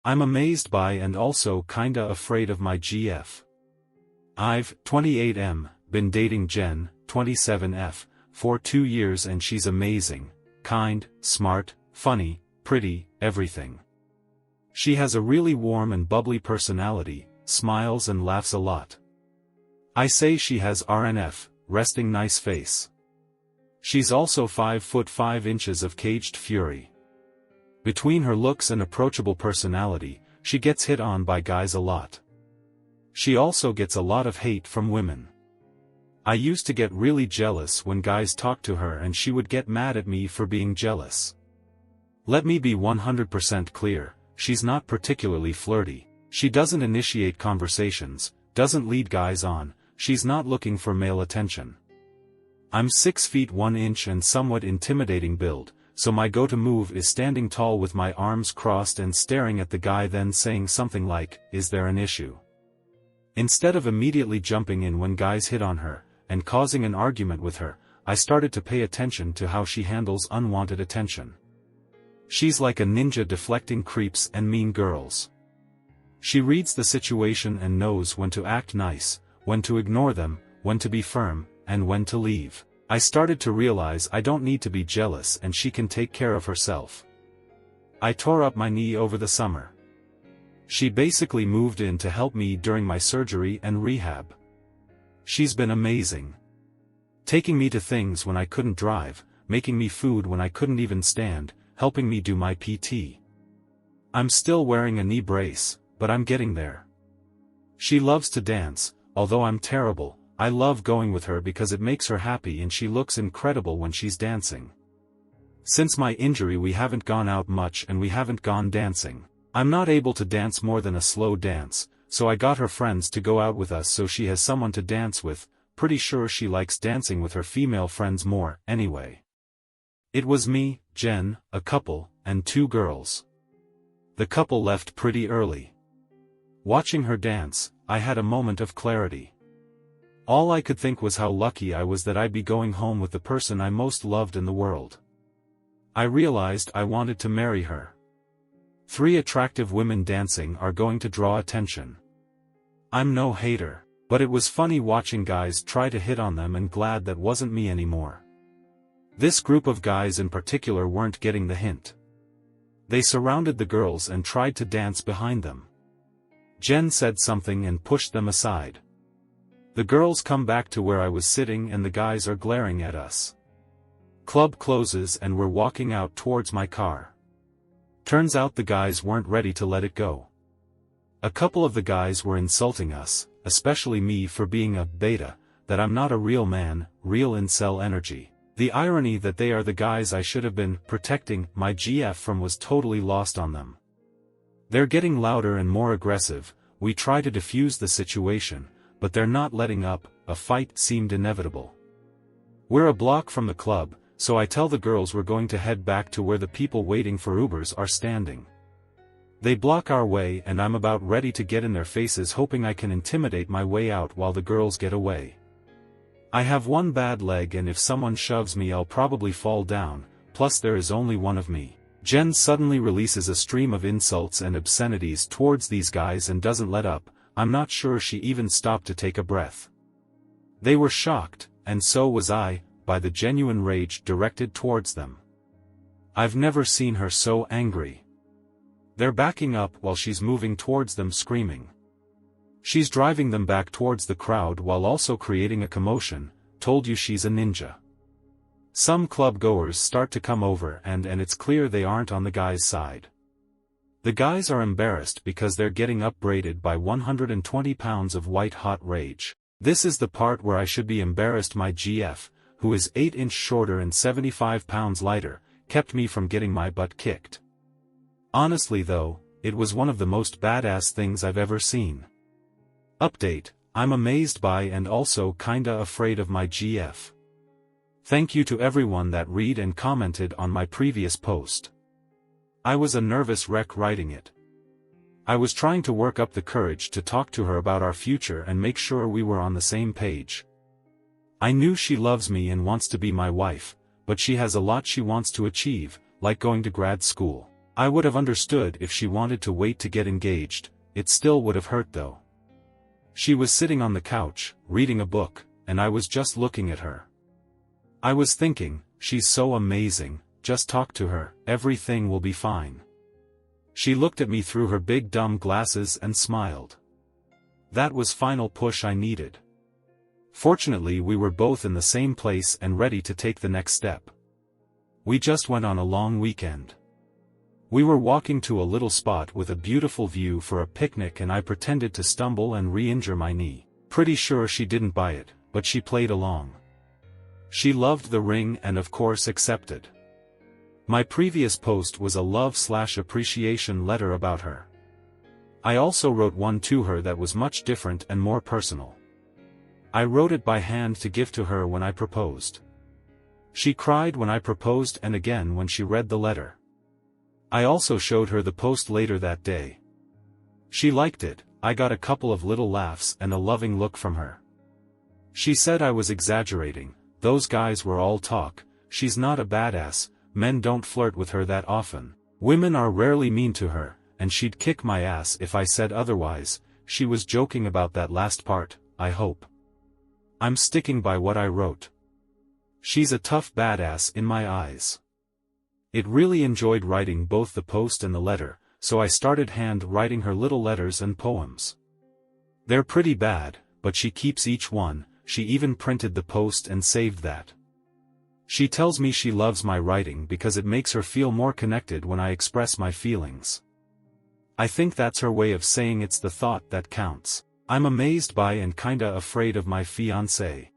I'm amazed by and also kinda afraid of my GF. I've, 28M, been dating Jen, 27F, for 2 years and she's amazing, kind, smart, funny, pretty, everything. She has a really warm and bubbly personality, smiles and laughs a lot. I say she has RNF, resting nice face. She's also 5 foot 5 inches of caged fury. Between her looks and approachable personality, she gets hit on by guys a lot. She also gets a lot of hate from women. I used to get really jealous when guys talked to her and she would get mad at me for being jealous. Let me be 100% clear, she's not particularly flirty, she doesn't initiate conversations, doesn't lead guys on, she's not looking for male attention. I'm 6 feet 1 inch and somewhat intimidating build, so my go-to move is standing tall with my arms crossed and staring at the guy, then saying something like, "Is there an issue?" Instead of immediately jumping in when guys hit on her, and causing an argument with her, I started to pay attention to how she handles unwanted attention. She's like a ninja deflecting creeps and mean girls. She reads the situation and knows when to act nice, when to ignore them, when to be firm, and when to leave. I started to realize I don't need to be jealous and she can take care of herself. I tore up my knee over the summer. She basically moved in to help me during my surgery and rehab. She's been amazing. Taking me to things when I couldn't drive, making me food when I couldn't even stand, helping me do my PT. I'm still wearing a knee brace, but I'm getting there. She loves to dance, although I'm terrible. I love going with her because it makes her happy and she looks incredible when she's dancing. Since my injury we haven't gone out much and we haven't gone dancing. I'm not able to dance more than a slow dance, so I got her friends to go out with us so she has someone to dance with. Pretty sure she likes dancing with her female friends more, anyway. It was me, Jen, a couple, and 2 girls. The couple left pretty early. Watching her dance, I had a moment of clarity. All I could think was how lucky I was that I'd be going home with the person I most loved in the world. I realized I wanted to marry her. 3 attractive women dancing are going to draw attention. I'm no hater, but it was funny watching guys try to hit on them and glad that wasn't me anymore. This group of guys in particular weren't getting the hint. They surrounded the girls and tried to dance behind them. Jen said something and pushed them aside. The girls come back to where I was sitting and the guys are glaring at us. Club closes and we're walking out towards my car. Turns out the guys weren't ready to let it go. A couple of the guys were insulting us, especially me for being a beta, that I'm not a real man, real incel energy. The irony that they are the guys I should have been protecting my GF from was totally lost on them. They're getting louder and more aggressive. We try to defuse the situation, but they're not letting up. A fight seemed inevitable. We're a block from the club, so I tell the girls we're going to head back to where the people waiting for Ubers are standing. They block our way and I'm about ready to get in their faces hoping I can intimidate my way out while the girls get away. I have one bad leg and if someone shoves me I'll probably fall down, plus there is only one of me. Jen suddenly releases a stream of insults and obscenities towards these guys and doesn't let up. I'm not sure she even stopped to take a breath. They were shocked, and so was I, by the genuine rage directed towards them. I've never seen her so angry. They're backing up while she's moving towards them screaming. She's driving them back towards the crowd while also creating a commotion. Told you she's a ninja. Some club goers start to come over and it's clear they aren't on the guy's side. The guys are embarrassed because they're getting upbraided by 120 pounds of white-hot rage. This is the part where I should be embarrassed. My GF, who is 8 inches shorter and 75 pounds lighter, kept me from getting my butt kicked. Honestly though, it was one of the most badass things I've ever seen. Update, I'm amazed by and also kinda afraid of my GF. Thank you to everyone that read and commented on my previous post. I was a nervous wreck writing it. I was trying to work up the courage to talk to her about our future and make sure we were on the same page. I knew she loves me and wants to be my wife, but she has a lot she wants to achieve, like going to grad school. I would have understood if she wanted to wait to get engaged, it still would have hurt though. She was sitting on the couch, reading a book, and I was just looking at her. I was thinking, she's so amazing, just talk to her, everything will be fine. She looked at me through her big dumb glasses and smiled. That was final push I needed. Fortunately we were both in the same place and ready to take the next step. We just went on a long weekend. We were walking to a little spot with a beautiful view for a picnic and I pretended to stumble and re-injure my knee. Pretty sure she didn't buy it, but she played along. She loved the ring and of course accepted. My previous post was a love/appreciation letter about her. I also wrote one to her that was much different and more personal. I wrote it by hand to give to her when I proposed. She cried when I proposed and again when she read the letter. I also showed her the post later that day. She liked it, I got a couple of little laughs and a loving look from her. She said I was exaggerating, those guys were all talk, she's not a badass, men don't flirt with her that often, women are rarely mean to her, and she'd kick my ass if I said otherwise. She was joking about that last part, I hope. I'm sticking by what I wrote. She's a tough badass in my eyes. It really enjoyed writing both the post and the letter, so I started hand-writing her little letters and poems. They're pretty bad, but she keeps each one, she even printed the post and saved that. She tells me she loves my writing because it makes her feel more connected when I express my feelings. I think that's her way of saying it's the thought that counts. I'm amazed by and kinda afraid of my fiancé.